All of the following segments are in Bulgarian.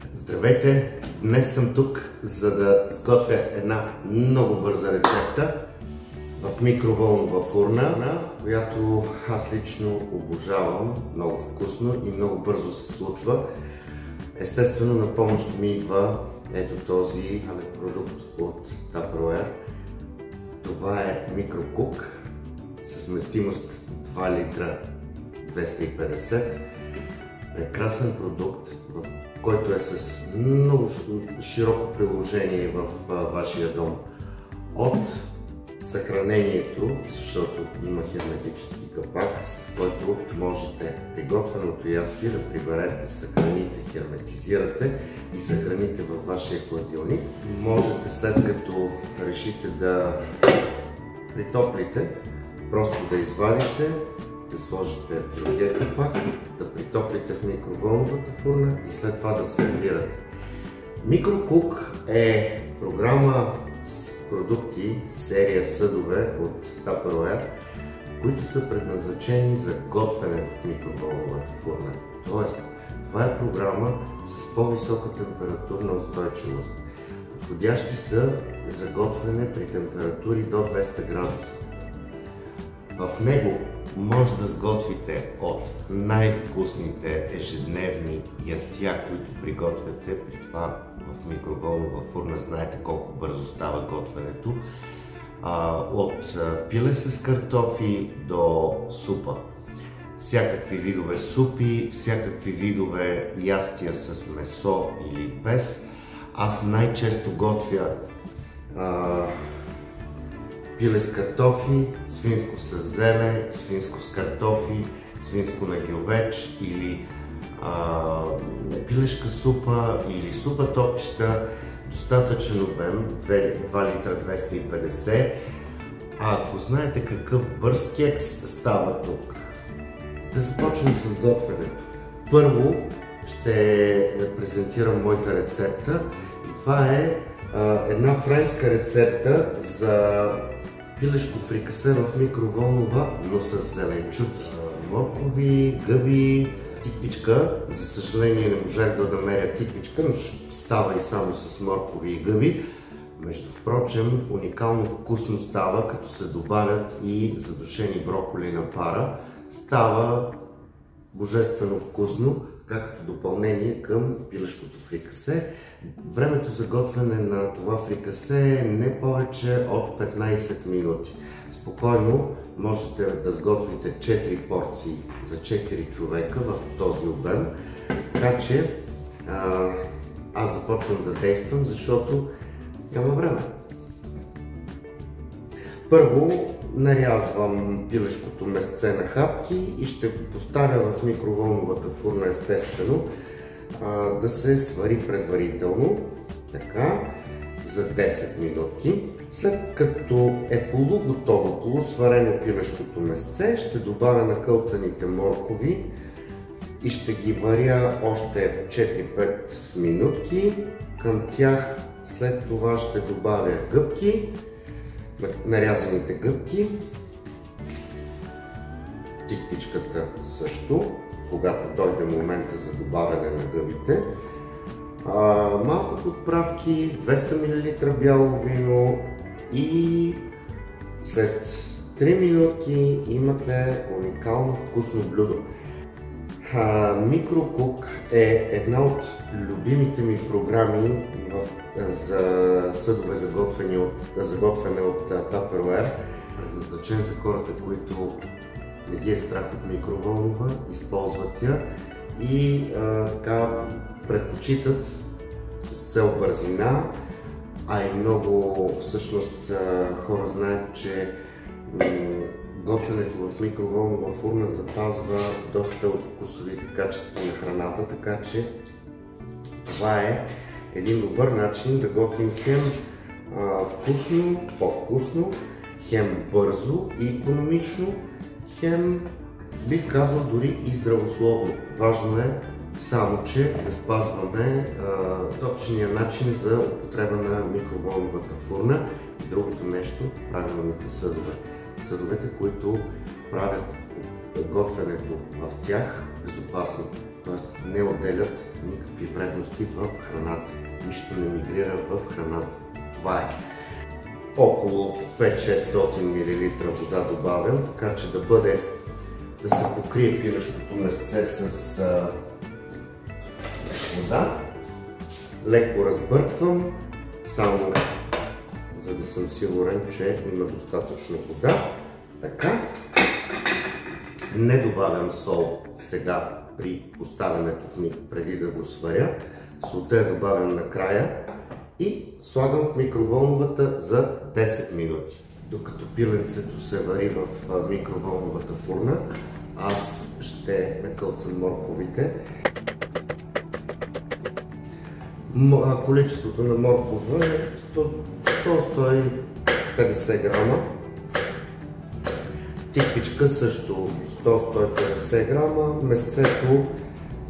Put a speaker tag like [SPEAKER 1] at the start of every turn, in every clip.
[SPEAKER 1] Здравейте! Днес съм тук, за да сготвя една много бърза рецепта в микровълнова фурна, която аз лично обожавам. Много вкусно и много бързо се случва. Естествено, на помощ ми идва ето този продукт от Tupperware. Това е микрокук с вместимост 2 литра 250. Прекрасен продукт, който е с много широко приложение в вашия дом. От съхранението, защото има херметически капак, с който можете приготвеното ястие да приберете, съхраните, херметизирате и съхраните във вашия хладилник. Можете, след като решите да притоплите, просто да извадите, да сложите другия капак, да притоплите в микровълновата фурна и след това да сервирате. Микрокук е програма с продукти, серия съдове от Tupperware, които са предназначени за готвене в микровълновата фурна. Тоест, това е програма с по-висока температурна устойчивост. Подходящи са за готвене при температури до 200 градуса. В него може да сготвите от най-вкусните ежедневни ястия, които приготвяте, при това в микровълнова фурна. Знаете колко бързо става готвенето. От пиле с картофи до супа. Всякакви видове супи, всякакви видове ястия с месо или без. Аз най-често готвя пиле с картофи, свинско с зеле, свинско с картофи, свинско на гювеч или пилешка супа или супа топчета. Достатъчен обем, 2 литра 250. А ако знаете какъв бърз кекс става тук, да започнем с готвенето. Първо ще презентирам моята рецепта и това е една френска рецепта за пилешко фрикасе в микровълнова, но с зеленчуци. Моркови, гъби, тиквичка. За съжаление не можах да намеря тиквичка, но става и само с моркови и гъби. Между впрочем, уникално вкусно става, като се добавят и задушени броколи на пара. Става божествено вкусно, както допълнение към пилешкото фрикасе. Времето за готвене на това фрикасе е не повече от 15 минути. Спокойно можете да сготвите 4 порции за 4 човека в този обем. Така че аз започвам да действам, защото няма време. Първо нарязвам пилешкото месце на хапки и ще го поставя в микровълновата фурна, естествено, да се свари предварително, така, за 10 минути. След като е полуготово, полусварено пилешкото месце, ще добавя накълцаните моркови и ще ги варя още 4-5 минутки. Към тях след това ще добавя гъбки, нарязаните гъбки, тиквичката също, когато дойде момента за добавяне на гъбите. Малко подправки, 200 мл бяло вино и след 3 минутки имате уникално вкусно блюдо. Микрокук е една от любимите ми програми за съдове за готвене от Tupperware, предназначен за хората, които не ги е страх от микровълнова, използват я и така предпочитат с цел бързина, а и много всъщност хора знаят, че готвенето в микровълнова фурна запазва доста от вкусовите качества на храната, така че това е един добър начин да готвим хем вкусно, по-вкусно, хем бързо и икономично, хем бих казал дори и здравословно. Важно е само, че да спазваме точния начин за употреба на микровълновата фурна. Другото нещо, правилните съдове. Съдовете, които правят готвенето в тях безопасно, т.е. не отделят никакви вредности в храната, нищо не мигрира в храната. Това е. Около 500-600 мл вода добавям, така че да се покрие пилешкото месце с вода. Леко разбърквам, само за да съм сигурен, че има достатъчно вода. Така. Не добавям сол сега при поставянето преди да го сваря. Солта я добавям накрая и слагам в микроволновата за 10 минути. Докато пиленцето се вари в микроволновата фурна, аз ще накълцам морковите. Количеството на моркова е 100-150 грама. Тиквичка също 100-150 грама. Месцето,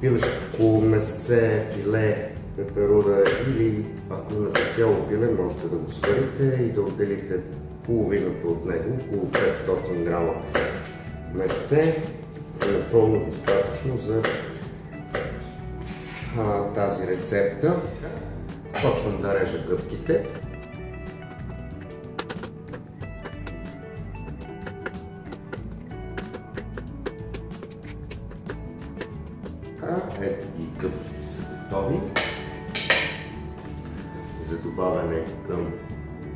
[SPEAKER 1] пилешко месце, филе, пеперуда или ако имате цяло пиле, можете да го сварите и да отделите половината от него, около 500 грама месце. Е напълно достатъчно за тази рецепта. Почвам да режа гъбките. Ето и гъбките са готови за добавяне към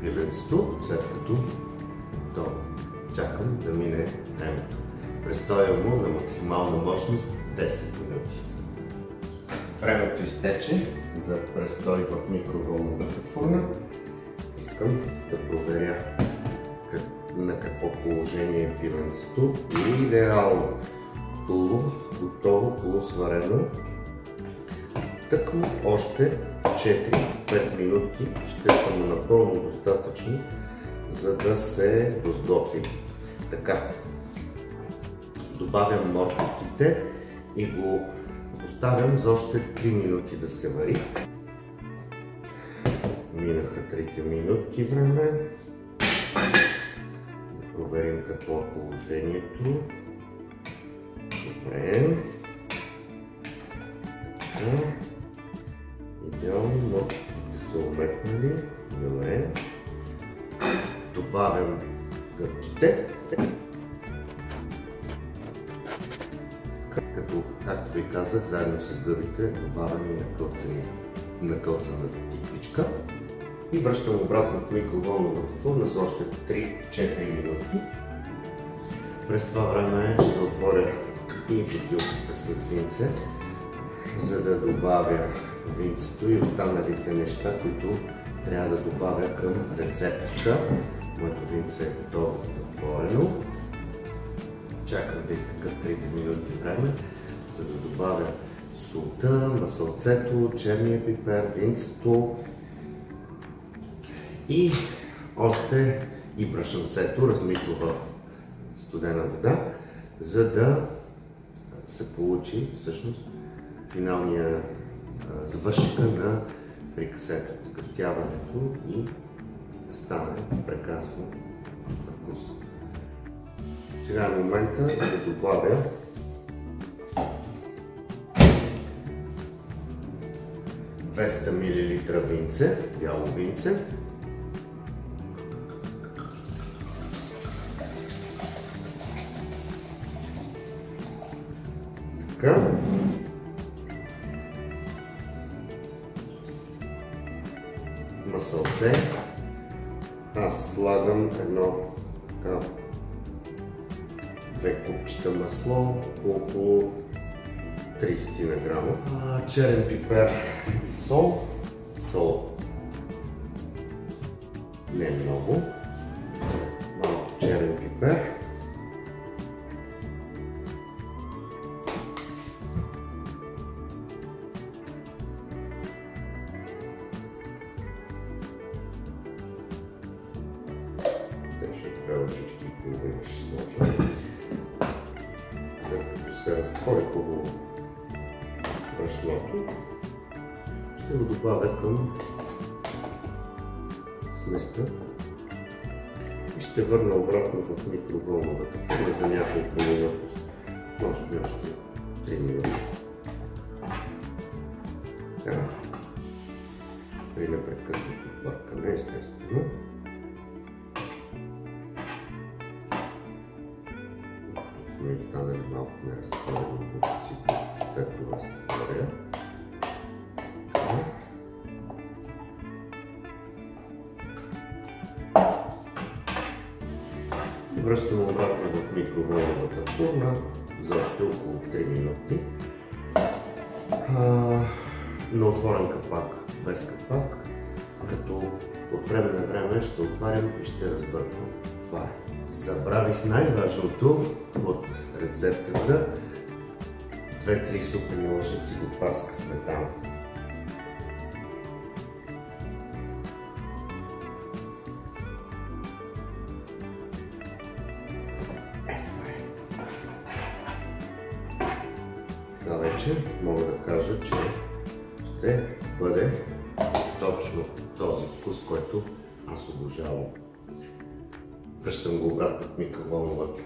[SPEAKER 1] пиленцето, след като чакам да мине времето. Престоя му на максимална мощност 10 минути. Времето изтече за престой в микроволновата фурна. Искам да проверя на какво положение е пиленцето. Идеално готово, полусварено. Така още 4-5 минути ще са му напълно достатъчни, за да се досготви. Така, добавям морковките и го оставям за още 3 минути да се вари. Минаха 3 минути време. Да проверим какво е положението. Добре. Идеално, морковките са уметнали. Добре. Добавям гъбките. Както ви казах, заедно с гъбите добавям и накълцаната тиквичка. И връщам обратно в микроволновата фурна за още 3-4 минути. През това време ще отворя и бутилката с винце, за да добавя винцето и останалите неща, които трябва да добавя към рецептата. Моето винце е готово отворено. Чакам да изтекат 3 минути време, за да добавя солта, масълцето, черния пипер, винцето и още и брашънцето, размито в студена вода, за да се получи всъщност финалния завършика на фрикасето, сгъстяването и да стане прекрасно на вкус. Сега е момента да добавя ...200 мл винце, бяло винце. Така. Масълце. Аз слагам две купчета масло, около 30 на грама. Черен пипер и сол. Сол не много. Малко черен пипер. Лъжички и половина ще сложа. След като се разтвори хубаво брашното, ще го добавя към сместа и ще върна обратно в микроволновата фурна за няколко минути. може би още 3 минути. Така. При непрекъснато бъркане, естествено. Тук сме останали малко неразтворени бутици, които ще разтворя. Връщам обратно в микровълновата фурна за още около 3 минути. На отворен капак, без капак, като от време на време ще отварям и ще разбърквам. Това е. Забравих най-важното от рецептата. 2-3 супени лъжици готварска сметана. Така вече мога да кажа, че ще бъде точно този вкус, който аз обожавам. Връщам го обратно в микровълновата.